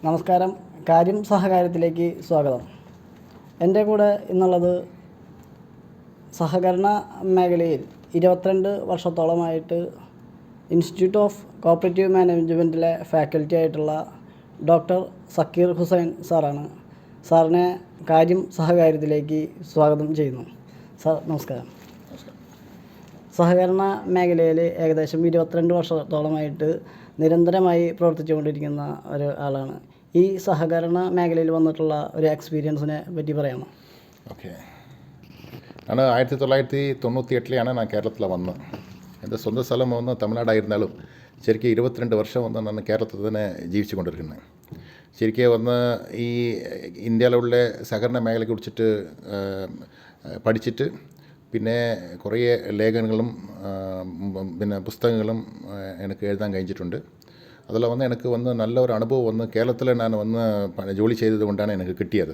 നമസ്കാരം, കാര്യം സഹകാര്യത്തിലേക്ക് സ്വാഗതം. എൻ്റെ കൂടെ ഇന്നുള്ളത് സഹകരണ മേഖലയിൽ 22 വർഷത്തോളമായിട്ട് ഇൻസ്റ്റിറ്റ്യൂട്ട് ഓഫ് കോപ്പറേറ്റീവ് മാനേജ്മെൻറ്റിലെ ഫാക്കൽറ്റി ആയിട്ടുള്ള ഡോക്ടർ സക്കീർ ഹുസൈൻ സാറാണ്. സാറിനെ കാര്യം സഹകാര്യത്തിലേക്ക് സ്വാഗതം ചെയ്യുന്നു. സാർ നമസ്കാരം. സഹകരണ മേഖലയിൽ ഏകദേശം 22 വർഷത്തോളമായിട്ട് നിരന്തരമായി പ്രവർത്തിച്ചുകൊണ്ടിരിക്കുന്ന ഒരാളാണ്. ഈ സഹകരണ മേഖലയിൽ വന്നിട്ടുള്ള ഒരു എക്സ്പീരിയൻസിനെ പറ്റി പറയാമോ? ഓക്കെ, ഞാൻ 1998 ഞാൻ കേരളത്തിൽ വന്നത്. എൻ്റെ സ്വന്തം സ്ഥലം വന്ന് തമിഴ്നാടായിരുന്നാലും ശരിക്കും 22 വർഷം വന്ന് ഞാൻ കേരളത്തിൽ തന്നെ ജീവിച്ചു കൊണ്ടിരിക്കുന്നത്. ശരിക്കും വന്ന് ഈ ഇന്ത്യയിലുള്ള സഹകരണ മേഖലയെ കുറിച്ചിട്ട് പഠിച്ചിട്ട് പിന്നെ കുറേ ലേഖനങ്ങളും പിന്നെ പുസ്തകങ്ങളും എനിക്ക് എഴുതാൻ കഴിഞ്ഞിട്ടുണ്ട്. അതിൽ വന്ന് എനിക്ക് വന്ന് നല്ലൊരു അനുഭവം വന്ന് കേരളത്തിൽ ഞാൻ വന്ന് ജോലി ചെയ്തത് കൊണ്ടാണ് എനിക്ക് കിട്ടിയത്.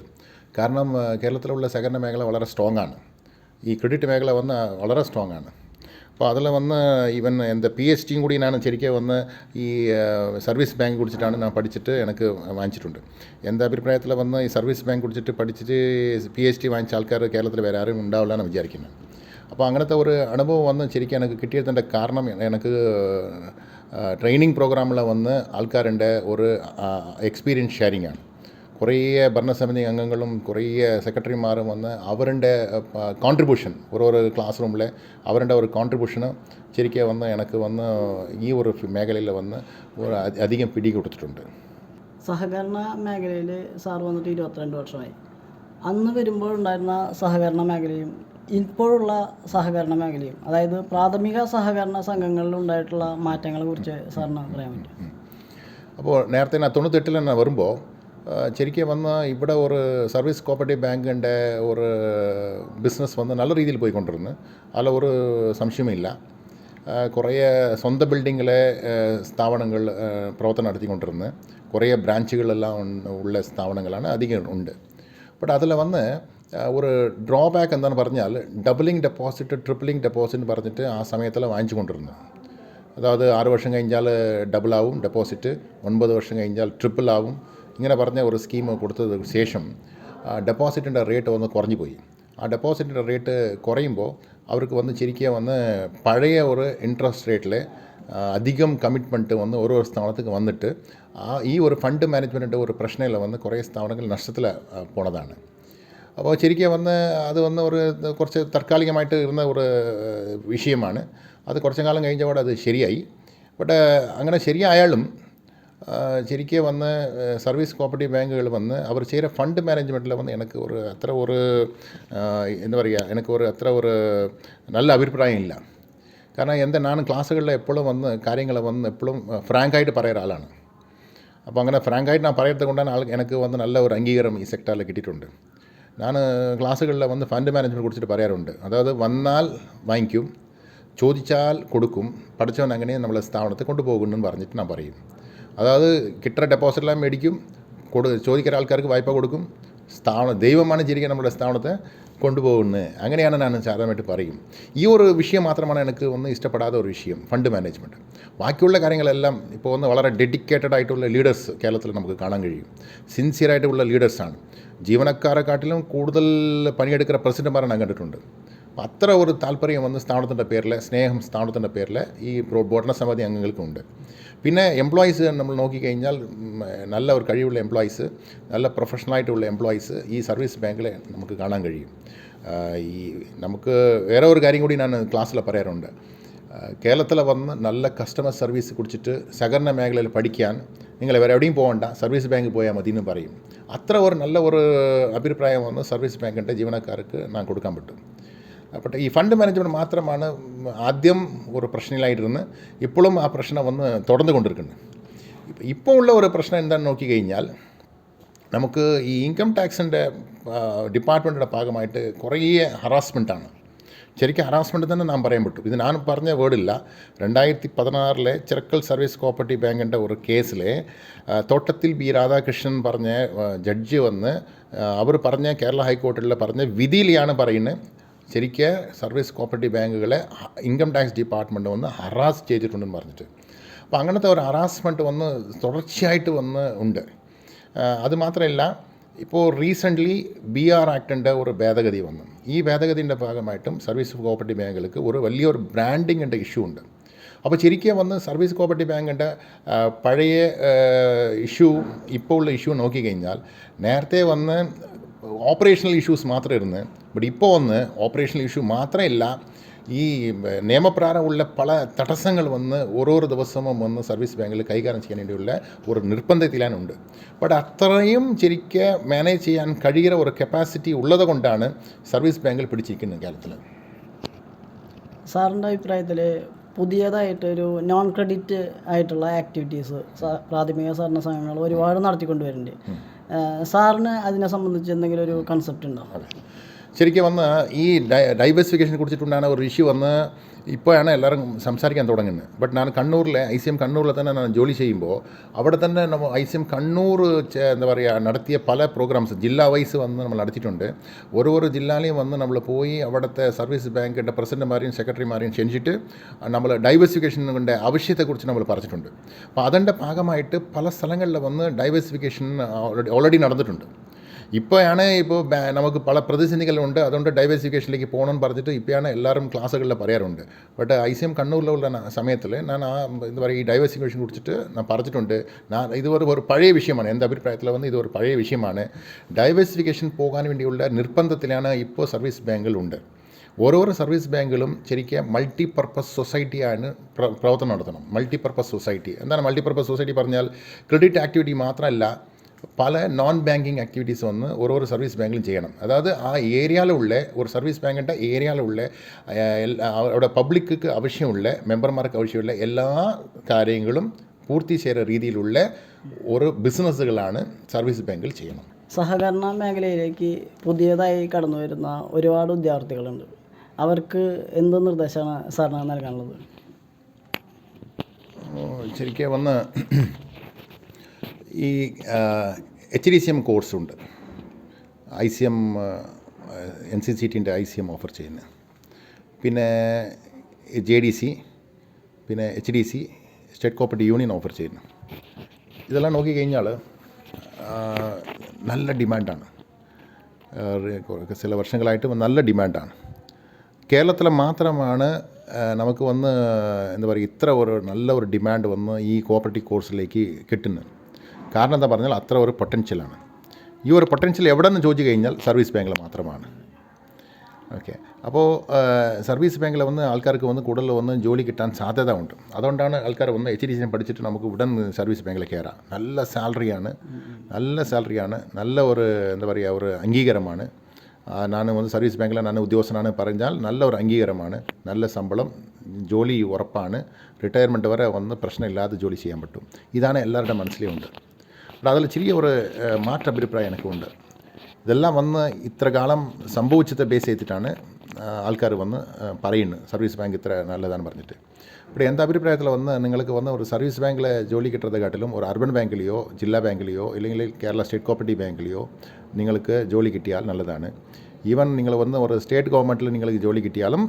കാരണം കേരളത്തിലുള്ള സഹകരണ മേഖല വളരെ സ്ട്രോങ് ആണ്. ഈ ക്രെഡിറ്റ് മേഖല വന്ന് വളരെ സ്ട്രോങ് ആണ്. അപ്പോൾ അതിൽ വന്ന് ഈവൻ എൻ്റെ PhD കൂടി ഞാൻ ശരിക്കും വന്ന് ഈ സർവീസ് ബാങ്ക് കുറിച്ചിട്ടാണ് ഞാൻ പഠിച്ചിട്ട് എനിക്ക് വാങ്ങിച്ചിട്ടുണ്ട്. എൻ്റെ അഭിപ്രായത്തിൽ വന്ന് ഈ സർവീസ് ബാങ്ക് കുറിച്ചിട്ട് പഠിച്ചിട്ട് PhD വാങ്ങിച്ച ആൾക്കാർ കേരളത്തിൽ വേറെ ആരും ഉണ്ടാവില്ല എന്ന് വിചാരിക്കുന്നത്. അപ്പോൾ അങ്ങനത്തെ ഒരു അനുഭവം വന്ന് ശരിക്കും എനിക്ക് കിട്ടിയതിൻ്റെ കാരണം എനിക്ക് ട്രെയിനിങ് പ്രോഗ്രാമിൽ വന്ന് ആൾക്കാരുടെ ഒരു എക്സ്പീരിയൻസ് ഷെയറിംഗ് ആണ്. കുറേ ഭരണസമിതി അംഗങ്ങളും കുറേ സെക്രട്ടറിമാരും വന്ന് അവരുടെ കോൺട്രിബ്യൂഷൻ ഒരു ക്ലാസ് റൂമിലെ അവരുടെ ഒരു കോൺട്രിബ്യൂഷന് ശരിക്കും വന്ന് എനിക്ക് വന്ന് ഈ ഒരു മേഖലയിൽ വന്ന് ഒരു അധികം പിടി കൊടുത്തിട്ടുണ്ട്. സഹകരണ മേഖലയിൽ സാർ വന്നിട്ട് 22 വർഷമായി. അന്ന് വരുമ്പോഴുണ്ടായിരുന്ന സഹകരണ മേഖലയും ഇപ്പോഴുള്ള സഹകരണ മേഖലയും, അതായത് പ്രാഥമിക സഹകരണ സംഘങ്ങളിൽ ഉണ്ടായിട്ടുള്ള മാറ്റങ്ങളെ കുറിച്ച് സാറിന് പറയാൻ പറ്റും? അപ്പോൾ നേരത്തെ ഞാൻ 98 തന്നെ വരുമ്പോൾ ശരിക്കും വന്ന് ഇവിടെ ഒരു സർവീസ് കോപ്പറേറ്റീവ് ബാങ്കിൻ്റെ ഒരു ബിസിനസ് വന്ന് നല്ല രീതിയിൽ പോയിക്കൊണ്ടിരുന്നു. അതിൽ ഒരു സംശയമില്ല. കുറേ സ്വന്തം ബിൽഡിങ്ങിലെ സ്ഥാപനങ്ങൾ പ്രവർത്തനം നടത്തിക്കൊണ്ടിരുന്നു. കുറേ ബ്രാഞ്ചുകളെല്ലാം ഉള്ള സ്ഥാപനങ്ങളാണ് അധികം ഉണ്ട്. ബട്ട് അതിൽ വന്ന് ഒരു ഡ്രോബാക്ക് എന്താണെന്ന് പറഞ്ഞാൽ ഡബിളിങ് ഡെപ്പോസിറ്റ്, ട്രിപ്പിളിങ് ഡെപ്പോസിറ്റ് പറഞ്ഞിട്ട് ആ സമയത്തിൽ വാങ്ങിച്ചു കൊണ്ടിരുന്നു. അതായത് 6 വർഷം കഴിഞ്ഞാൽ ഡബിളാവും ഡെപ്പോസിറ്റ്, 9 വർഷം കഴിഞ്ഞാൽ ട്രിപ്പിൾ ആവും. ഇങ്ങനെ പറഞ്ഞ ഒരു സ്കീം കൊടുത്തതിന് ശേഷം ഡെപ്പോസിറ്റിൻ്റെ റേറ്റ് വന്ന് കുറഞ്ഞു പോയി. ആ ഡെപ്പോസിറ്റിൻ്റെ റേറ്റ് കുറയുമ്പോൾ അവർക്ക് വന്ന് ശരിക്കും വന്ന് പഴയ ഒരു ഇൻട്രസ്റ്റ് റേറ്റിൽ അധികം കമ്മിറ്റ്മെൻറ്റ് വന്ന് ഓരോ സ്ഥാപനത്തേക്ക് വന്നിട്ട് ഈ ഒരു ഫണ്ട് മാനേജ്മെൻറ്റിൻ്റെ ഒരു പ്രശ്നമില്ല വന്ന് കുറേ സ്ഥാപനങ്ങൾ നഷ്ടത്തിൽ പോണതാണ്. അപ്പോൾ ശരിക്കും വന്ന് അത് വന്ന് ഒരു കുറച്ച് താൽക്കാലികമായിട്ട് ഇരുന്ന ഒരു വിഷയമാണ്. അത് കുറച്ചു കാലം കഴിഞ്ഞപാട് അത് ശരിയായി. ബട്ട് അങ്ങനെ ശരിയായാലും ശരിക്കും വന്ന് സർവീസ് കോപ്പറേറ്റീവ് ബാങ്കുകൾ വന്ന് അവർ ചെയ്ത ഫണ്ട് മാനേജ്മെൻറ്റിൽ വന്ന് എനിക്ക് ഒരു അത്ര ഒരു എന്താ പറയുക, എനിക്ക് ഒരു അത്ര ഒരു നല്ല അഭിപ്രായം ഇല്ല. കാരണം ഞാൻ ക്ലാസ്സുകളിൽ എപ്പോഴും വന്ന് കാര്യങ്ങൾ വന്ന് എപ്പോഴും ഫ്രാങ്കായിട്ട് പറയുന്ന ആളാണ്. അപ്പോൾ അങ്ങനെ ഫ്രാങ്കായിട്ട് ഞാൻ പറയുന്നത് കൊണ്ടാണ് എനിക്ക് വന്ന് നല്ല ഒരു അംഗീകാരം ഈ സെക്ടറിൽ കിട്ടിയിട്ടുണ്ട്. ഞാൻ ക്ലാസ്സുകളിൽ വന്ന് ഫണ്ട് മാനേജ്മെൻറ്റ് കുറിച്ചിട്ട് പറയാറുണ്ട്. അതായത് വന്നാൽ വാങ്ങിക്കും, ചോദിച്ചാൽ കൊടുക്കും, പഠിച്ചവൻ അങ്ങനെ നമ്മളെ സ്ഥാപനത്തെ കൊണ്ടുപോകുമെന്ന് പറഞ്ഞിട്ട് ഞാൻ പറയും. അതായത് കിട്ടുന്ന ഡെപ്പോസിറ്റെല്ലാം മേടിക്കും, ചോദിക്കുന്ന ആൾക്കാർക്ക് വായ്പ കൊടുക്കും. ദൈവമാണ് ശരിക്കും നമ്മുടെ സ്ഥാപനത്തെ കൊണ്ടുപോകുന്നത്. അങ്ങനെയാണ് ഞാൻ സാധാരണയായിട്ട് പറയും. ഈ ഒരു വിഷയം മാത്രമാണ് എനിക്ക് ഒന്ന് ഇഷ്ടപ്പെടാത്ത ഒരു വിഷയം, ഫണ്ട് മാനേജ്മെൻറ്റ്. ബാക്കിയുള്ള കാര്യങ്ങളെല്ലാം ഇപ്പോൾ ഒന്ന് വളരെ ഡെഡിക്കേറ്റഡ് ആയിട്ടുള്ള ലീഡേഴ്സ് കേരളത്തിൽ നമുക്ക് കാണാൻ കഴിയും. സിൻസിയറായിട്ടുള്ള ലീഡേഴ്സാണ്. ജീവനക്കാരെക്കാട്ടിലും കൂടുതൽ പണിയെടുക്കുന്ന പ്രസിഡന്റുമാരാണ് ഞാൻ കണ്ടിട്ടുണ്ട്. അത്ര ഒരു താല്പര്യം വന്ന് സ്ഥാപനത്തിൻ്റെ പേരിൽ, സ്നേഹം സ്ഥാപനത്തിൻ്റെ പേരിൽ ഈ ഭരണസമിതി അംഗങ്ങൾക്കുണ്ട്. പിന്നെ എംപ്ലോയീസ് നമ്മൾ നോക്കിക്കഴിഞ്ഞാൽ നല്ല ഒരു കഴിവുള്ള എംപ്ലോയീസ്, നല്ല പ്രൊഫഷണലായിട്ടുള്ള എംപ്ലോയീസ് ഈ സർവീസ് ബാങ്കിൽ നമുക്ക് കാണാൻ കഴിയും. നമുക്ക് വേറെ ഒരു കാര്യം കൂടി ഞാൻ ക്ലാസ്സിൽ പറയാറുണ്ട്. കേരളത്തിൽ വന്ന് നല്ല കസ്റ്റമർ സർവീസ് കുറിച്ചിട്ട് സഹകരണ മേഖലയിൽ പഠിക്കാൻ നിങ്ങൾ വേറെ എവിടെയും പോകണ്ട, സർവീസ് ബാങ്കിൽ പോയാൽ മതി എന്ന് പറയും. അത്ര ഒരു നല്ല ഒരു അഭിപ്രായം വന്ന് സർവീസ് ബാങ്കിൻ്റെ ജീവനക്കാർക്ക് ഞാൻ കൊടുക്കാൻ പറ്റും. അപ്പോൾ ഈ ഫണ്ട് മാനേജ്മെൻറ്റ് മാത്രമാണ് ആദ്യം ഒരു പ്രശ്നമില്ലായിരുന്ന് ഇപ്പോഴും ആ പ്രശ്നം വന്ന് തുടർന്നു കൊണ്ടിരിക്കുന്നത്. ഇപ്പോൾ ഉള്ള ഒരു പ്രശ്നം എന്താണെന്ന് നോക്കിക്കഴിഞ്ഞാൽ നമുക്ക് ഈ ഇൻകം ടാക്സിൻ്റെ ഡിപ്പാർട്ട്മെൻറ്റിൻ്റെ ഭാഗമായിട്ട് കുറേ ഹറാസ്മെൻറ്റാണ്. ശരിക്കും ഹറാസ്മെൻറ്റ് തന്നെ നാം പറയാൻ പറ്റും. ഇത് ഞാൻ പറഞ്ഞ വേർഡില്ല. 2016 ചിറക്കൽ സർവീസ് കോപ്പറേറ്റീവ് ബാങ്കിൻ്റെ ഒരു കേസിലെ തോട്ടത്തിൽ ബി രാധാകൃഷ്ണൻ പറഞ്ഞ ജഡ്ജി വന്ന് അവർ പറഞ്ഞ കേരള ഹൈക്കോടതിയിൽ പറഞ്ഞ വിധിയിലാണ് പറയുന്നത് ശരിക്കും സർവീസ് കോപ്പറേറ്റീവ് ബാങ്കുകളെ ഇൻകം ടാക്സ് ഡിപ്പാർട്ട്മെൻറ്റ് വന്ന് ഹറാസ് ചെയ്തിട്ടുണ്ടെന്ന് പറഞ്ഞിട്ട്. അപ്പോൾ അങ്ങനത്തെ ഒരു ഹറാസ്മെൻറ്റ് വന്ന് തുടർച്ചയായിട്ട് വന്ന് ഉണ്ട്. അതുമാത്രമല്ല, ഇപ്പോൾ റീസെൻ്റ്ലി BR ആക്ടിൻ്റെ ഒരു ഭേദഗതി വന്നു. ഈ ഭേദഗതിൻ്റെ ഭാഗമായിട്ടും സർവീസ് കോപ്പറേറ്റീവ് ബാങ്കുകൾക്ക് ഒരു വലിയൊരു ബ്രാൻഡിങ്ങിൻ്റെ ഇഷ്യൂ ഉണ്ട്. അപ്പോൾ ശരിക്കും വന്ന് സർവീസ് കോപ്പറേറ്റീവ് ബാങ്കിൻ്റെ പഴയ ഇഷ്യൂ ഇപ്പോൾ ഉള്ള ഇഷ്യൂ നോക്കിക്കഴിഞ്ഞാൽ, നേരത്തെ വന്ന് ഓപ്പറേഷണൽ ഇഷ്യൂസ് മാത്രം ഇരുന്ന്, ബട്ട് ഇപ്പോൾ വന്ന് ഓപ്പറേഷണൽ ഇഷ്യൂ മാത്രമല്ല, ഈ നിയമപ്രകാരമുള്ള പല തടസ്സങ്ങൾ വന്ന് ഓരോ ദിവസവും വന്ന് സർവീസ് ബാങ്കിൽ കൈകാര്യം ചെയ്യാൻ വേണ്ടിയുള്ള ഒരു നിർബന്ധത്തിലാണുണ്ട്. ബട്ട് അത്രയും ശരിക്ക് മാനേജ് ചെയ്യാൻ കഴിയുന്ന ഒരു കപ്പാസിറ്റി ഉള്ളത് കൊണ്ടാണ് സർവീസ് ബാങ്കിൽ പിടിച്ചിരിക്കുന്നത് കേരളത്തിൽ. സാറിൻ്റെ അഭിപ്രായത്തിൽ പുതിയതായിട്ടൊരു നോൺ ക്രെഡിറ്റ് ആയിട്ടുള്ള ആക്ടിവിറ്റീസ് പ്രാഥമിക സഹകരണ സംഘങ്ങൾ ഒരുപാട് നടത്തിക്കൊണ്ടുവരുന്നുണ്ട്. സാറിന് അതിനെ സംബന്ധിച്ച് എന്തെങ്കിലും ഒരു കൺസെപ്റ്റ് ഉണ്ടോ? ശരിക്കും വന്ന് ഈ ഡൈവേഴ്സിഫിക്കേഷനെ കുറിച്ചിട്ടുണ്ടാണ് ഒരു ഇഷ്യൂ വന്ന് ഇപ്പോഴാണ് എല്ലാവരും സംസാരിക്കാൻ തുടങ്ങുന്നത്. ബട്ട് ഞാൻ കണ്ണൂരിലെ ICM കണ്ണൂരിൽ തന്നെ ഞാൻ ജോലി ചെയ്യുമ്പോൾ അവിടെ തന്നെ നമ്മൾ ICM കണ്ണൂർ എന്താ പറയുക നടത്തിയ പല പ്രോഗ്രാംസ് ജില്ലാ വൈസ് വന്ന് നമ്മൾ നടത്തിയിട്ടുണ്ട്. ഓരോ ജില്ലയിലെയും വന്ന് നമ്മൾ പോയി അവിടുത്തെ സർവീസ് ബാങ്കിൻ്റെ പ്രസിഡന്റുമാരെയും സെക്രട്ടറിമാരെയും ക്ഷണിച്ചിട്ട് നമ്മൾ ഡൈവേഴ്സിഫിക്കേഷൻ്റെ ആവശ്യത്തെക്കുറിച്ച് നമ്മൾ പറഞ്ഞിട്ടുണ്ട്. അപ്പോൾ അതിൻ്റെ ഭാഗമായിട്ട് പല സ്ഥലങ്ങളിൽ വന്ന് ഡൈവേഴ്സിഫിക്കേഷൻ ഓൾറെഡി നടന്നിട്ടുണ്ട്. ഇപ്പോഴാണ് നമുക്ക് പല പ്രതിസന്ധികളുണ്ട്, അതുകൊണ്ട് ഡൈവേഴ്സിഫിക്കേഷനിലേക്ക് പോകണമെന്ന് പറഞ്ഞിട്ട് ഇപ്പോഴാണ് എല്ലാവരും ക്ലാസ്സുകളിൽ പറയാറുണ്ട്. ബട്ട് ICM കണ്ണൂരിലുള്ള സമയത്തിൽ ഞാൻ എന്താ പറയുക ഈ ഡൈവേഴ്സിഫിക്കേഷൻ കുറിച്ചിട്ട് ഞാൻ പറഞ്ഞിട്ടുണ്ട്. ഒരു പഴയ വിഷയമാണ്, എൻ്റെ അഭിപ്രായത്തിൽ വന്ന് ഇതൊരു പഴയ വിഷയമാണ്. ഡൈവേഴ്സിഫിക്കേഷൻ പോകാൻ വേണ്ടിയുള്ള നിർബന്ധത്തിലാണ് ഇപ്പോൾ സർവീസ് ബാങ്കുകളുണ്ട്. ഓരോരോ സർവീസ് ബാങ്കുകളും ശരിക്കും മൾട്ടിപർപ്പസ് സൊസൈറ്റിയാണ് പ്രവർത്തനം നടത്തണം. മൾട്ടിപർപ്പസ് സൊസൈറ്റി എന്താണ്? മൾട്ടിപർപ്പസ് സൊസൈറ്റി പറഞ്ഞാൽ ക്രെഡിറ്റ് ആക്ടിവിറ്റി മാത്രമല്ല, പല നോൺ ബാങ്കിങ് ആക്ടിവിറ്റീസ് വന്ന് ഓരോരോ സർവീസ് ബാങ്കിലും ചെയ്യണം. അതായത് ആ ഏരിയയിലുള്ള ഒരു സർവീസ് ബാങ്കിൻ്റെ ഏരിയയിലുള്ള അവിടെ പബ്ലിക്ക് ആവശ്യമുള്ള മെമ്പർമാർക്ക് ആവശ്യമുള്ള എല്ലാ കാര്യങ്ങളും പൂർത്തി ചെയ്യുന്ന രീതിയിലുള്ള ഒരു ബിസിനസ്സുകളാണ് സർവീസ് ബാങ്കിൽ ചെയ്യണം. സഹകരണ മേഖലയിലേക്ക് പുതിയതായി കടന്നു വരുന്ന ഒരുപാട് വിദ്യാർത്ഥികളുണ്ട്. അവർക്ക് എന്ത് നിർദ്ദേശമാണ് സാറിന് നൽകാനുള്ളത്? ശരിക്കും വന്ന് ഈ HDCM കോഴ്സുണ്ട്. ICM NCCTൻ്റെ ICM ഓഫർ ചെയ്യുന്നത്, പിന്നെ JDC, പിന്നെ HDC state cooperative union offer ചെയ്യുന്നു. ഇതെല്ലാം നോക്കിക്കഴിഞ്ഞാൽ നല്ല ഡിമാൻഡാണ്. ചില വർഷങ്ങളായിട്ട് നല്ല ഡിമാൻഡാണ്. കേരളത്തിൽ മാത്രമാണ് നമുക്ക് വന്ന് എന്താ പറയുക ഇത്ര ഒരു നല്ല ഒരു ഡിമാൻഡ് വന്ന് ഈ കോപ്പറേറ്റീവ് കോഴ്സിലേക്ക് കിട്ടുന്നത്. കാരണം എന്താ പറഞ്ഞാൽ അത്ര ഒരു പൊട്ടൻഷ്യലാണ്. ഈ ഒരു പൊട്ടൻഷ്യൽ എവിടെ നിന്ന് ചോദിച്ചു കഴിഞ്ഞാൽ സർവീസ് ബാങ്കിൽ മാത്രമാണ്. ഓക്കെ, അപ്പോൾ സർവീസ് ബാങ്കിൽ വന്ന് ആൾക്കാർക്ക് വന്ന് കൂടുതൽ വന്ന് ജോലി കിട്ടാൻ സാധ്യത ഉണ്ട്. അതുകൊണ്ടാണ് ആൾക്കാർ വന്ന് HDCM പഠിച്ചിട്ട് നമുക്ക് ഉടൻ സർവീസ് ബാങ്കിൽ കയറാം. നല്ല സാലറിയാണ്, നല്ല ഒരു എന്താ പറയുക ഒരു അംഗീകാരമാണ്. ഞാൻ വന്ന് സർവീസ് ബാങ്കിൽ ഞാൻ ഉദ്യോഗസ്ഥനാണ് പറഞ്ഞാൽ നല്ല ഒരു അംഗീകാരമാണ്, നല്ല ശമ്പളം, ജോലി ഉറപ്പാണ്, റിട്ടയർമെൻറ്റ് വരെ വന്ന് പ്രശ്നമില്ലാതെ ജോലി ചെയ്യാൻ പറ്റും. ഇതാണ് എല്ലാവരുടെ മനസ്സിലുണ്ട്. അപ്പോൾ അതിൽ ചെറിയ ഒരു മാറ്റഭിപ്രായം എനിക്കുണ്ട്. ഇതെല്ലാം വന്ന് ഇത്ര കാലം സംഭവിച്ചത് ബേസ് ചെയ്തിട്ടാണ് ആൾക്കാർ വന്ന് പറയുന്നത് സർവീസ് ബാങ്ക് ഇത്ര നല്ലതാണ് പറഞ്ഞിട്ട്. ഇവിടെ എൻ്റെ അഭിപ്രായത്തിൽ വന്ന് നിങ്ങൾക്ക് വന്ന് ഒരു സർവീസ് ബാങ്കിലെ ജോലി കിട്ടുന്നതിനെക്കാട്ടിലും ഒരു അർബൻ ബാങ്കിലെയോ ജില്ലാ ബാങ്കിലെയോ ഇല്ലെങ്കിൽ കേരള സ്റ്റേറ്റ് കോപ്പറേറ്റീവ് ബാങ്കിലെയോ നിങ്ങൾക്ക് ജോലി കിട്ടിയാൽ നല്ലതാണ്. ഈവൻ നിങ്ങൾ വന്ന് ഒരു സ്റ്റേറ്റ് ഗവൺമെൻറ്റിൽ നിങ്ങൾക്ക് ജോലി കിട്ടിയാലും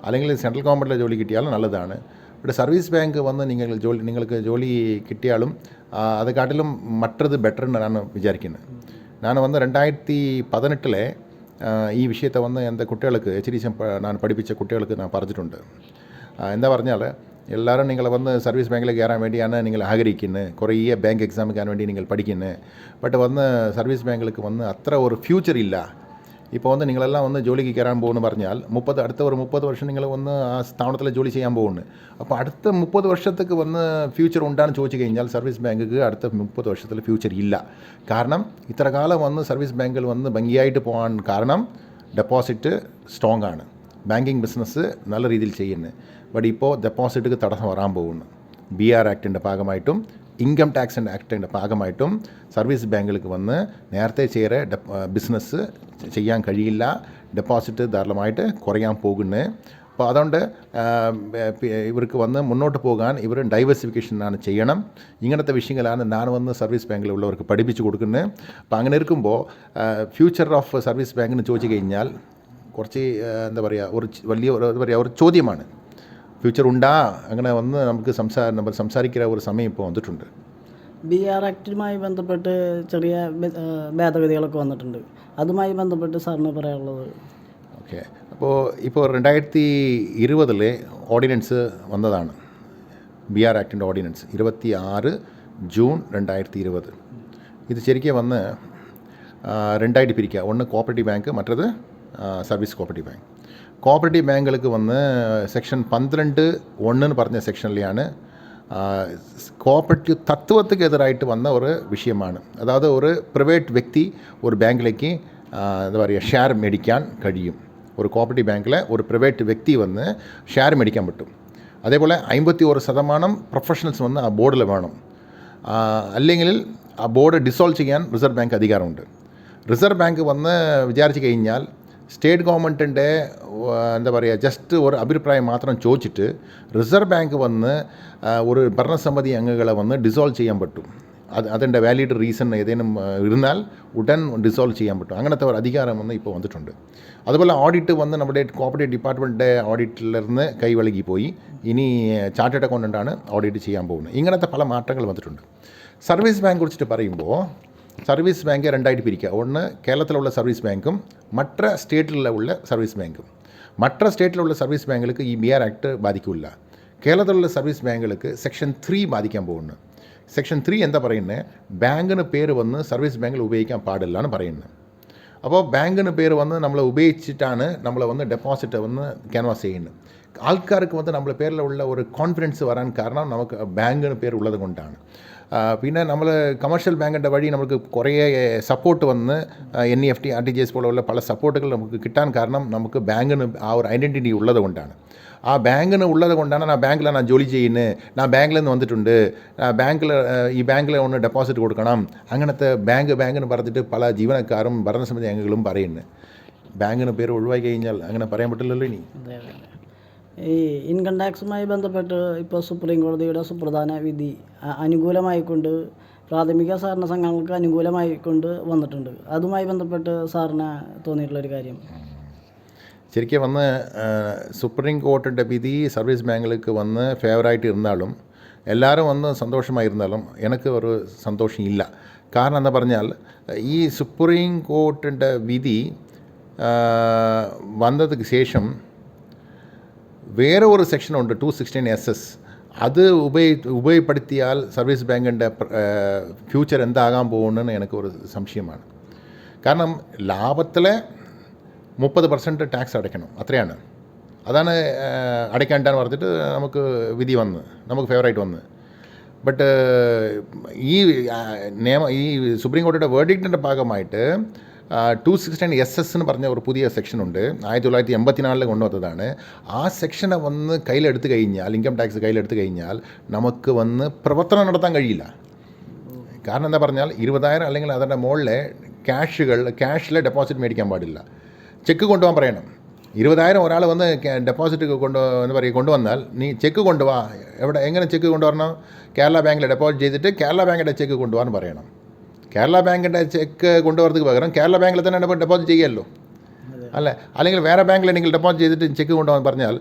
അല്ലെങ്കിൽ സെൻട്രൽ ഗവൺമെൻറ്റിലെ ജോലി കിട്ടിയാലും നല്ലതാണ്. ഇവിടെ സർവീസ് ബാങ്ക് വന്ന് നിങ്ങൾക്ക് ജോലി കിട്ടിയാലും അതെക്കാട്ടിലും മറ്റത് ബെറ്റർ എന്ന് ഞാൻ വിചാരിക്കുന്നത്. ഞാൻ വന്ന് 2018 ഈ വിഷയത്തെ വന്ന് എൻ്റെ കുട്ടികൾക്ക് HDCM ഞാൻ പഠിപ്പിച്ച കുട്ടികൾക്ക് ഞാൻ പറഞ്ഞിട്ടുണ്ട്. എന്താ പറഞ്ഞാൽ എല്ലാവരും നിങ്ങൾ വന്ന് സർവീസ് ബാങ്കിൽ കയറാൻ വേണ്ടിയാണ് നിങ്ങൾ ആഗ്രഹിക്കുന്നത്, കുറേ ബാങ്ക് എക്സാമിക്കാൻ വേണ്ടി നിങ്ങൾ പഠിക്കുന്നത്. ബട്ട് വന്ന് സർവീസ് ബാങ്കിലേക്ക് വന്ന് അത്ര ഒരു ഫ്യൂച്ചർ ഇല്ല. ഇപ്പോൾ വന്ന് നിങ്ങളെല്ലാം വന്ന് ജോലിക്ക് കയറാൻ പോകുമെന്ന് പറഞ്ഞാൽ അടുത്ത ഒരു 30 വർഷം നിങ്ങൾ വന്ന് ആ സ്ഥാപനത്തിൽ ജോലി ചെയ്യാൻ പോകുന്നു. അപ്പോൾ അടുത്ത 30 വർഷത്തേക്ക് വന്ന് ഫ്യൂച്ചർ ഉണ്ടാകുന്ന ചോദിച്ചു കഴിഞ്ഞാൽ സർവീസ് ബാങ്കിക്ക് അടുത്ത 30 വർഷത്തിൽ ഫ്യൂച്ചർ ഇല്ല. കാരണം ഇത്ര കാലം വന്ന് സർവീസ് ബാങ്കിൽ വന്ന് ഭംഗിയായിട്ട് പോകാൻ കാരണം ഡെപ്പോസിറ്റ് സ്ട്രോങ് ആണ്, ബാങ്കിങ് ബിസിനസ് നല്ല രീതിയിൽ ചെയ്യുന്നത്. ബട്ട് ഇപ്പോൾ ഡെപ്പോസിറ്റ് തടസ്സം വരാൻ പോകുന്നു. BR ആക്ടിൻ്റെ ഭാഗമായിട്ടും ഇൻകം ടാക്സിൻ്റെ ആക്ടിൻ്റെ ഭാഗമായിട്ടും സർവീസ് ബാങ്കിലേക്ക് വന്ന് നേരത്തെ ചെയ്ത ബിസിനസ് ചെയ്യാൻ കഴിയില്ല, ഡെപ്പോസിറ്റ് ധാരാളമായിട്ട് കുറയാൻ പോകുന്നത്. അപ്പോൾ അതുകൊണ്ട് ഇവർക്ക് വന്ന് മുന്നോട്ട് പോകാൻ ഇവർ ഡൈവേഴ്സിഫിക്കേഷനാണ് ചെയ്യണം. ഇങ്ങനത്തെ വിഷയങ്ങളാണ് ഞാൻ വന്ന് സർവീസ് ബാങ്കിലുള്ളവർക്ക് പഠിപ്പിച്ചു കൊടുക്കുന്നത്. അപ്പോൾ അങ്ങനെ ഇരിക്കുമ്പോൾ ഫ്യൂച്ചർ ഓഫ് സർവീസ് ബാങ്കിന് ചോദിച്ചു കഴിഞ്ഞാൽ കുറച്ച് എന്താ പറയുക വലിയ എന്താ പറയുക ഒരു ചോദ്യമാണ്. ഫ്യൂച്ചർ ഉണ്ടാ അങ്ങനെ വന്ന് നമുക്ക് നമ്മൾ സംസാരിക്കുന്ന ഒരു സമയം ഇപ്പോൾ വന്നിട്ടുണ്ട്. BR ആക്ടുമായി ബന്ധപ്പെട്ട് ചെറിയ ഭേദഗതികളൊക്കെ വന്നിട്ടുണ്ട്. അതുമായി ബന്ധപ്പെട്ട് സാറിന് പറയാനുള്ളത്? ഓക്കെ, ഇപ്പോൾ 2020 ഓർഡിനൻസ് വന്നതാണ്. BR ആക്ടിൻ്റെ ഓർഡിനൻസ് 26 ജൂൺ 2020. ഇത് ശരിക്കും വന്ന് രണ്ടായിട്ട് പിരിക്കുക. ഒന്ന് കോപ്പറേറ്റീവ് ബാങ്ക്, മറ്റത് സർവീസ് കോപ്പറേറ്റീവ് ബാങ്ക്. കോപ്പറേറ്റീവ് ബാങ്കുകൾക്ക് വന്ന് സെക്ഷൻ 12(1) പറഞ്ഞ സെക്ഷനിലാണ് കോപ്പറേറ്റീവ് തത്വത്തിന് എതിരായിട്ട് വന്ന ഒരു വിഷയമാണ്. അതായത് ഒരു പ്രൈവേറ്റ് വ്യക്തി ഒരു ബാങ്കിലേക്ക് എന്താ പറയുക ഷെയർ മേടിക്കാൻ കഴിയും. ഒരു കോപ്പറേറ്റീവ് ബാങ്കിൽ ഒരു പ്രൈവേറ്റ് വ്യക്തി വന്ന് ഷെയർ മേടിക്കാൻ പറ്റും. അതേപോലെ 51% പ്രൊഫഷണൽസ് വന്ന് ആ ബോർഡിൽ വേണം. അല്ലെങ്കിൽ ആ ബോർഡ് ഡിസോൾവ് ചെയ്യാൻ റിസർവ് ബാങ്ക് അധികാരമുണ്ട്. റിസർവ് ബാങ്ക് വന്ന് വിചാരിച്ചു കഴിഞ്ഞാൽ സ്റ്റേറ്റ് ഗവൺമെൻറ്റിൻ്റെ എന്താ പറയുക ജസ്റ്റ് ഒരു അഭിപ്രായം മാത്രം ചോദിച്ചിട്ട് റിസർവ് ബാങ്ക് വന്ന് ഒരു ഭരണസമിതി അംഗങ്ങളെ വന്ന് ഡിസോൾവ് ചെയ്യാൻ പറ്റും. അതിൻ്റെ വാലിഡ് റീസൺ ഏതെങ്കിലും ഇരുന്നാൽ ഉടൻ ഡിസോൾവ് ചെയ്യാൻ പറ്റും. അങ്ങനത്തെ ഒരു അധികാരം വന്ന് ഇപ്പോൾ വന്നിട്ടുണ്ട്. അതുപോലെ ഓഡിറ്റ് വന്ന് നമ്മുടെ കോപ്പറേറ്റീവ് ഡിപ്പാർട്ട്മെൻറ്റിൻ്റെ ഓഡിറ്റിലിരുന്ന് കൈവളകി പോയി. ഇനി ചാർട്ടേഡ് അക്കൗണ്ടൻ്റാണ് ഓഡിറ്റ് ചെയ്യാൻ പോകുന്നത്. ഇങ്ങനത്തെ പല മാറ്റങ്ങൾ വന്നിട്ടുണ്ട്. സർവീസ് ബാങ്ക് കുറിച്ചിട്ട് പറയുമ്പോൾ സർവീസ് ബാങ്ക് രണ്ടായിട്ട് പിരിക്കുക. ഒന്ന് കേരളത്തിലുള്ള സർവീസ് ബാങ്കും മറ്റ സ്റ്റേറ്റിലുള്ള സർവീസ് ബാങ്കും. മറ്റ സ്റ്റേറ്റിലുള്ള സർവീസ് ബാങ്കുകൾക്ക് ഈ BR ആക്ട് ബാധിക്കില്ല. കേരളത്തിലുള്ള സർവീസ് ബാങ്കുകൾക്ക് സെക്ഷൻ 3 ബാധിക്കാൻ പോകുന്നു. സെക്ഷൻ 3 എന്താ പറയുന്നത്? ബാങ്കിന് പേര് വന്ന് സർവീസ് ബാങ്കിൽ ഉപയോഗിക്കാൻ പാടില്ല എന്ന് പറയുന്നത്. അപ്പോൾ ബാങ്കിന് പേര് വന്ന് നമ്മൾ ഉപയോഗിച്ചിട്ടാണ് നമ്മൾ വന്ന് ഡെപ്പോസിറ്റ് വന്ന് ക്യാൻവാസ് ചെയ്യുന്നത്. ആൾക്കാർക്ക് വന്ന് നമ്മളെ പേരിലുള്ള ഒരു കോൺഫിഡൻസ് വരാൻ കാരണം നമുക്ക് ബാങ്കിന് പേര് ഉള്ളത് കൊണ്ടാണ്. പിന്നെ നമ്മൾ കമേഴ്ഷ്യൽ ബാങ്കിൻ്റെ വഴി നമുക്ക് കുറേ സപ്പോർട്ട് വന്ന് NEFT, RTGS പോലുള്ള പല സപ്പോർട്ടുകൾ നമുക്ക് കിട്ടാൻ കാരണം നമുക്ക് ബാങ്കിന് ആ ഒരു ഐഡൻറ്റിറ്റി ഉള്ളത് കൊണ്ടാണ്. ആ ബാങ്കിന് ഉള്ളത് കൊണ്ടാണ് ഞാൻ ബാങ്കിൽ ഞാൻ ജോലി ചെയ്യുന്നത്, ഞാൻ ബാങ്കിൽ നിന്ന് വന്നിട്ടുണ്ട്, ഈ ബാങ്കിൽ ഒന്ന് ഡെപ്പോസിറ്റ് കൊടുക്കണം, അങ്ങനത്തെ ബാങ്കിന് പറഞ്ഞിട്ട് പല ജീവനക്കാരും ഭരണസമിതി അംഗങ്ങളും പറയുന്നത്. ബാങ്കിന് പേര് ഒഴിവാക്കി കഴിഞ്ഞാൽ അങ്ങനെ പറയാൻ പറ്റില്ലല്ലോ. ഇനി ഈ ഇൻകം ടാക്സുമായി ബന്ധപ്പെട്ട് ഇപ്പോൾ സുപ്രീം കോടതിയുടെ സുപ്രധാന വിധി അനുകൂലമായിക്കൊണ്ട് പ്രാഥമിക സഹകരണ സംഘങ്ങൾക്ക് അനുകൂലമായിക്കൊണ്ട് വന്നിട്ടുണ്ട്. അതുമായി ബന്ധപ്പെട്ട് സാറിന് തോന്നിയിട്ടുള്ളൊരു കാര്യം? ശരിക്കും വന്ന് സുപ്രീം കോർട്ടിൻ്റെ വിധി സർവീസ് ബാങ്കുകൾക്ക് വന്ന് ഫേവറായിട്ട് ഇരുന്നാലും എല്ലാവരും വന്ന് സന്തോഷമായിരുന്നാലും എനിക്ക് ഒരു സന്തോഷം ഇല്ല. കാരണം എന്താ പറഞ്ഞാൽ ഈ സുപ്രീം കോർട്ടിൻ്റെ വിധി വന്നതിന് ശേഷം വേറെ ഒരു സെക്ഷനുണ്ട് 216SS. അത് ഉപയോഗപ്പെടുത്തിയാൽ സർവീസ് ബാങ്കിൻ്റെ ഫ്യൂച്ചർ എന്താകാൻ പോകുന്നതെന്ന് എനിക്കൊരു സംശയമാണ്. കാരണം ലാഭത്തിലെ 30% ടാക്സ് അടയ്ക്കണം, അത്രയാണ്. അതാണ് അടയ്ക്കേണ്ടെന്ന് പറഞ്ഞിട്ട് നമുക്ക് വിധി വന്ന് നമുക്ക് ഫേവറായിട്ട് വന്ന്. ബട്ട് ഈ സുപ്രീം കോടതിയുടെ വേർഡിക്റ്റിൻ്റെ ഭാഗമായിട്ട് 216SS എന്ന് പറഞ്ഞ ഒരു പുതിയ സെക്ഷനുണ്ട്. 1984 കൊണ്ടുവന്നതാണ്. ആ സെക്ഷനെ വന്ന് കയ്യിലെടുത്ത് കഴിഞ്ഞാൽ, ഇൻകം ടാക്സ് കയ്യിലെടുത്ത് കഴിഞ്ഞാൽ നമുക്ക് വന്ന് പ്രവർത്തനം നടത്താൻ കഴിയില്ല. കാരണം എന്താ പറഞ്ഞാൽ 20,000 അല്ലെങ്കിൽ അതിൻ്റെ മുകളിലെ ക്യാഷിലെ ഡെപ്പോസിറ്റ് മേടിക്കാൻ പാടില്ല. ചെക്ക് കൊണ്ടുപോകാൻ പറയണം. 20,000 ഒരാൾ വന്ന് ഡെപ്പോസിറ്റ് കൊണ്ടുവന്നാൽ നീ ചെക്ക് കൊണ്ടുപോവാ. എങ്ങനെ ചെക്ക് കൊണ്ടുവരണം? കേരള ബാങ്കിൽ ഡെപ്പോസിറ്റ് ചെയ്തിട്ട് കേരള ബാങ്കിൻ്റെ ചെക്ക് കൊണ്ടുപോകാൻ പറയണം. കേരള ബാങ്കിൻ്റെ ചെക്ക് കൊണ്ടുവരதுக்கு പകരം കേരള ബാങ്കിൽ തന്നെ ഡെപ്പോസിറ്റ് ചെയ്യുമല്ലോ അല്ലേ? അല്ലെങ്കിൽ വേറെ ബാങ്കിൽ നിങ്ങൾ ഡെപ്പോസിറ്റ് ചെയ്തിട്ട് ചെക്ക് കൊണ്ടുപോകാൻ പറഞ്ഞാൽ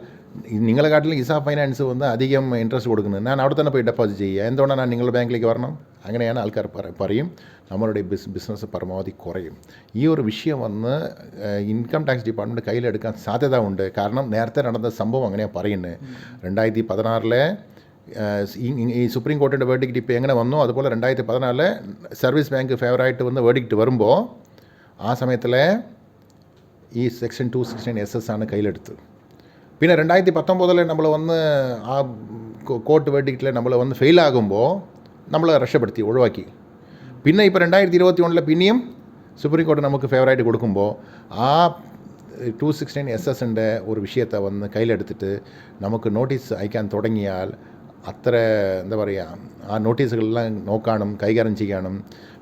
നിങ്ങളെ കാട്ടിൽ ഇസാഫ് ഫൈനാൻസ് വന്ന് അധികം ഇൻട്രസ്റ്റ് കൊടുക്കുന്നത്, ഞാൻ അവിടെ തന്നെ പോയി ഡെപ്പോസിറ്റ് ചെയ്യുക, എന്തുകൊണ്ടാണ് ഞാൻ നിങ്ങളുടെ ബാങ്കിലേക്ക് വരണം? അങ്ങനെയാണ് ആൾക്കാർ പറയും. നമ്മളുടെ ബിസിനസ് പരമാവധി കുറയും. ഈ ഒരു വിഷയം വന്ന് ഇൻകം ടാക്സ് ഡിപ്പാർട്ട്മെൻറ്റ് കയ്യിലെടുക്കാൻ സാധ്യത ഉണ്ട്. കാരണം നേരത്തെ നടന്ന സംഭവം അങ്ങനെയാണ് പറയുന്നത്. 2016 ഈ സുപ്രീം കോടതിയുടെ വേർഡിക്റ്റ് ഇപ്പോൾ എങ്ങനെ വന്നോ അതുപോലെ 2014 സർവീസ് ബാങ്ക് ഫേവറായിട്ട് വന്ന് വേർഡിക്റ്റ് വരുമ്പോൾ ആ സമയത്തിലെ ഈ സെക്ഷൻ 216SS ആണ് കയ്യിലെടുത്തത്. പിന്നെ 2019 നമ്മൾ വന്ന് ആ കോർട്ട് വേർഡിക്റ്റിൽ നമ്മൾ വന്ന് ഫെയിലാകുമ്പോൾ നമ്മൾ രക്ഷപ്പെടുത്തി, ഒഴിവാക്കി. പിന്നെ ഇപ്പോൾ 2021 പിന്നെയും സുപ്രീം കോടതി നമുക്ക് ഫേവറായിട്ട് കൊടുക്കുമ്പോൾ ആ 216SS ഒരു വിഷയത്തെ വന്ന് കയ്യിലെടുത്തിട്ട് നമുക്ക് നോട്ടീസ് അയക്കാൻ തുടങ്ങിയാൽ അത്ര എന്താ പറയുക, ആ നോട്ടീസുകളെല്ലാം നോക്കാനും കൈകാര്യം ചെയ്യാനും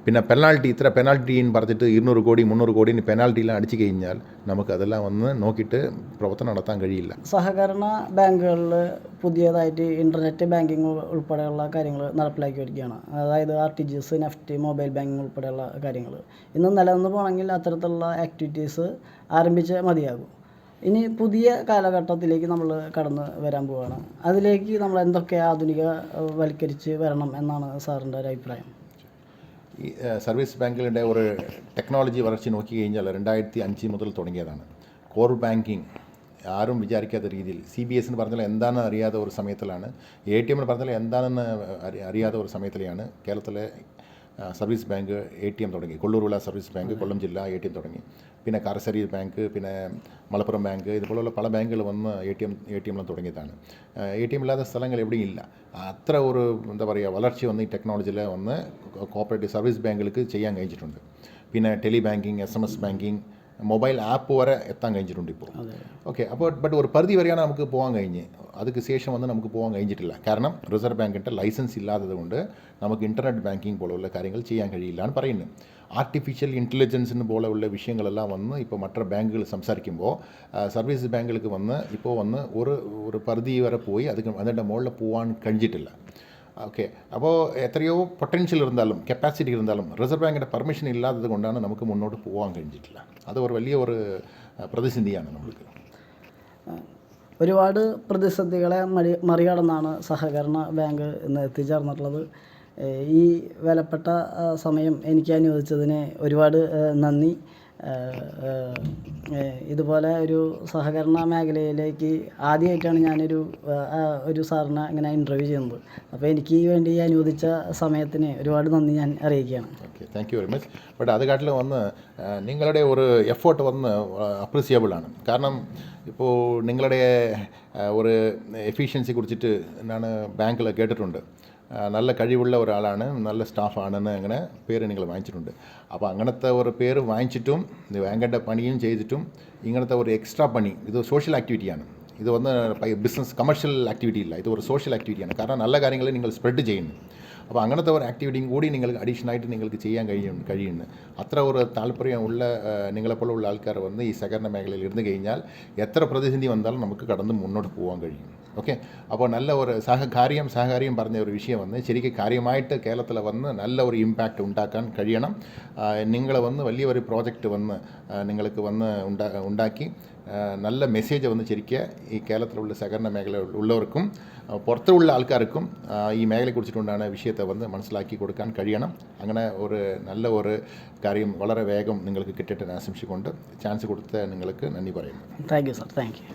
പിന്നെ പെനാൽറ്റി ഇത്ര പെനാൽറ്റിന്ന് പറഞ്ഞിട്ട് 200 കോടി 300 കോടിന് പെനാൽറ്റിയെല്ലാം അടിച്ചു കഴിഞ്ഞാൽ നമുക്കതെല്ലാം വന്ന് നോക്കിയിട്ട് പ്രവർത്തനം നടത്താൻ കഴിയില്ല. സഹകരണ ബാങ്കുകളിൽ പുതിയതായിട്ട് ഇൻ്റർനെറ്റ് ബാങ്കിങ് ഉൾപ്പെടെയുള്ള കാര്യങ്ങൾ നടപ്പിലാക്കി വരികയാണ്. അതായത് RTGS, NEFT, മൊബൈൽ ബാങ്കിങ് ഉൾപ്പെടെയുള്ള കാര്യങ്ങൾ ഇന്ന് നിലനിന്ന് പോകണമെങ്കിൽ അത്തരത്തിലുള്ള ആക്ടിവിറ്റീസ് ആരംഭിച്ചേ മതിയാകും. ഇനി പുതിയ കാലഘട്ടത്തിലേക്ക് നമ്മൾ കടന്ന് വരാൻ പോവുകയാണ്. അതിലേക്ക് നമ്മൾ എന്തൊക്കെ ആധുനികവൽക്കരിച്ച് വരണം എന്നാണ് സാറിൻ്റെ ഒരു അഭിപ്രായം? ഈ സർവീസ് ബാങ്കുകളുടെ ഒരു ടെക്നോളജി വളർച്ച നോക്കിക്കഴിഞ്ഞാൽ 2005 മുതൽ തുടങ്ങിയതാണ്. കോർ ബാങ്കിങ് ആരും വിചാരിക്കാത്ത രീതിയിൽ CBS എന്ന് പറഞ്ഞാൽ എന്താണെന്ന് അറിയാത്ത ഒരു സമയത്തിലാണ്, ATM എന്ന് പറഞ്ഞാൽ എന്താണെന്ന് അറിയാത്ത ഒരു സമയത്തിലാണ് കേരളത്തിലെ സർവീസ് ബാങ്ക് ATM തുടങ്ങി. കൊള്ളൂരുള്ള സർവീസ് ബാങ്ക്, കൊല്ലം ജില്ല ATM തുടങ്ങി. പിന്നെ കാരശ്ശേരി ബാങ്ക്, പിന്നെ മലപ്പുറം ബാങ്ക്, ഇതുപോലുള്ള പല ബാങ്കുകൾ വന്ന് ATM തുടങ്ങിയതാണ്. ATM ഇല്ലാത്ത സ്ഥലങ്ങൾ എവിടെയും ഇല്ല. അത്ര ഒരു എന്താ പറയുക വളർച്ച വന്ന് ഈ ടെക്നോളജിയിൽ വന്ന് കോപ്പറേറ്റീവ് സർവീസ് ബാങ്കുകൾക്ക് ചെയ്യാൻ കഴിഞ്ഞിട്ടുണ്ട്. പിന്നെ tele banking, SMS banking, mobile app വരെ എത്താൻ കഴിഞ്ഞിട്ടുണ്ട് ഇപ്പോൾ. ഓക്കെ, അപ്പോൾ ബട്ട് ഒരു പരിധി വരെയാണ് നമുക്ക് പോകാൻ കഴിഞ്ഞ്. അതിന് ശേഷം വന്ന് നമുക്ക് പോകാൻ കഴിഞ്ഞിട്ടില്ല. കാരണം റിസർവ് ബാങ്കിൻ്റെ ലൈസൻസ് ഇല്ലാത്തത് കൊണ്ട് നമുക്ക് ഇൻ്റർനെറ്റ് ബാങ്കിങ് പോലുള്ള കാര്യങ്ങൾ ചെയ്യാൻ കഴിയില്ല എന്ന് പറയുന്നത്. ആർട്ടിഫിഷ്യൽ ഇൻ്റലിജൻസിന് പോലെയുള്ള വിഷയങ്ങളെല്ലാം വന്ന് ഇപ്പോൾ മറ്റു ബാങ്കുകൾ സംസാരിക്കുമ്പോൾ സർവീസ് ബാങ്കുകൾക്ക് ഇപ്പോൾ വന്ന് ഒരു പരിധി വരെ പോയി അതിൻ്റെ മുകളിൽ പോകാൻ കഴിഞ്ഞിട്ടില്ല. ഓക്കെ, അപ്പോൾ എത്രയോ പൊട്ടൻഷ്യൽ ഇരുന്നാലും കപ്പാസിറ്റി ഇരുന്നാലും റിസർവ് ബാങ്കിൻ്റെ പെർമിഷൻ ഇല്ലാത്തത് കൊണ്ടാണ് നമുക്ക് മുന്നോട്ട് പോകാൻ കഴിഞ്ഞിട്ടില്ല. അത് ഒരു വലിയ ഒരു പ്രതിസന്ധിയാണ് നമ്മൾക്ക്. ഒരുപാട് പ്രതിസന്ധികളെ മറികടന്നാണ് സഹകരണ ബാങ്ക് ഇന്ന് എത്തിച്ചേർന്നിട്ടുള്ളത്. ഈ വിലപ്പെട്ട സമയം എനിക്ക് അനുവദിച്ചതിന് ഒരുപാട് നന്ദി. ഇതുപോലെ ഒരു സഹകരണ മേഖലയിലേക്ക് ആദ്യമായിട്ടാണ് ഞാനൊരു സാറിനെ ഇങ്ങനെ ഇൻ്റർവ്യൂ ചെയ്യുന്നത്. അപ്പോൾ എനിക്ക് വേണ്ടി അനുവദിച്ച സമയത്തിന് ഒരുപാട് നന്ദി ഞാൻ അറിയിക്കുകയാണ്. Okay, thank you very much. But അതുകാട്ടിൽ വന്ന് നിങ്ങളുടെ ഒരു എഫേർട്ട് വന്ന് അപ്രീസിയബിളാണ്. കാരണം ഇപ്പോൾ നിങ്ങളുടെ ഒരു എഫിഷ്യൻസി കുറിച്ചിട്ട് ഞാൻ ബാങ്കിൽ കേട്ടിട്ടുണ്ട്. നല്ല കഴിവുള്ള ഒരാളാണ്, നല്ല സ്റ്റാഫാണെന്ന് അങ്ങനെ പേര് നിങ്ങൾ വാങ്ങിച്ചിട്ടുണ്ട്. അപ്പോൾ അങ്ങനത്തെ ഒരു പേര് വാങ്ങിച്ചിട്ടും ബാങ്കിൻ്റെ പണിയും ചെയ്തിട്ടും ഇങ്ങനത്തെ ഒരു എക്സ്ട്രാ പണി, ഇത് സോഷ്യൽ ആക്ടിവിറ്റിയാണ്. ഇത് വന്ന് ബിസിനസ് കമേഴ്ഷ്യൽ ആക്ടിവിറ്റി ഇല്ല, ഇത് ഒരു സോഷ്യൽ ആക്ടിവിറ്റിയാണ്. കാരണം നല്ല കാര്യങ്ങൾ നിങ്ങൾ സ്പ്രെഡ് ചെയ്യുന്നു. അപ്പോൾ അങ്ങനത്തെ ഒരു ആക്ടിവിറ്റിയും കൂടി നിങ്ങൾക്ക് അഡീഷണലായിട്ട് നിങ്ങൾക്ക് ചെയ്യാൻ കഴിയുന്നു. അത്ര ഒരു താല്പര്യമുള്ള നിങ്ങളെപ്പോലുള്ള ആൾക്കാർ വന്ന് ഈ സഹകരണ മേഖലയിൽ ഇരുന്ന് കഴിഞ്ഞാൽ എത്ര പ്രതിസന്ധി വന്നാലും നമുക്ക് കടന്ന് മുന്നോട്ട് പോകാൻ കഴിയും. ഓക്കെ, അപ്പോൾ നല്ല ഒരു സഹകാര്യം പറഞ്ഞ ഒരു വിഷയം വന്ന് ശരിക്കും കാര്യമായിട്ട് കേരളത്തിൽ വന്ന് നല്ല ഒരു ഇമ്പാക്റ്റ് ഉണ്ടാക്കാൻ കഴിയണം. നിങ്ങൾ വന്ന് വലിയൊരു പ്രോജക്റ്റ് വന്ന് നിങ്ങൾക്ക് വന്ന് ഉണ്ടാക്കി നല്ല മെസ്സേജ് വന്ന് ശരിക്കും ഈ കേരളത്തിലുള്ള സഹകരണ മേഖല ഉള്ളവർക്കും പുറത്തുള്ള ആൾക്കാർക്കും ഈ മേഖലയെക്കുറിച്ചിട്ടുണ്ടാണ് വിഷയത്തെ വന്ന് മനസ്സിലാക്കി കൊടുക്കാൻ കഴിയണം. അങ്ങനെ ഒരു നല്ല ഒരു കാര്യം വളരെ വേഗം നിങ്ങൾക്ക് കിട്ടിയിട്ട് ആശംസിച്ചുകൊണ്ട് ചാൻസ് കൊടുത്ത നിങ്ങൾക്ക് നന്ദി പറയുന്നു. Thank you sir, thank you.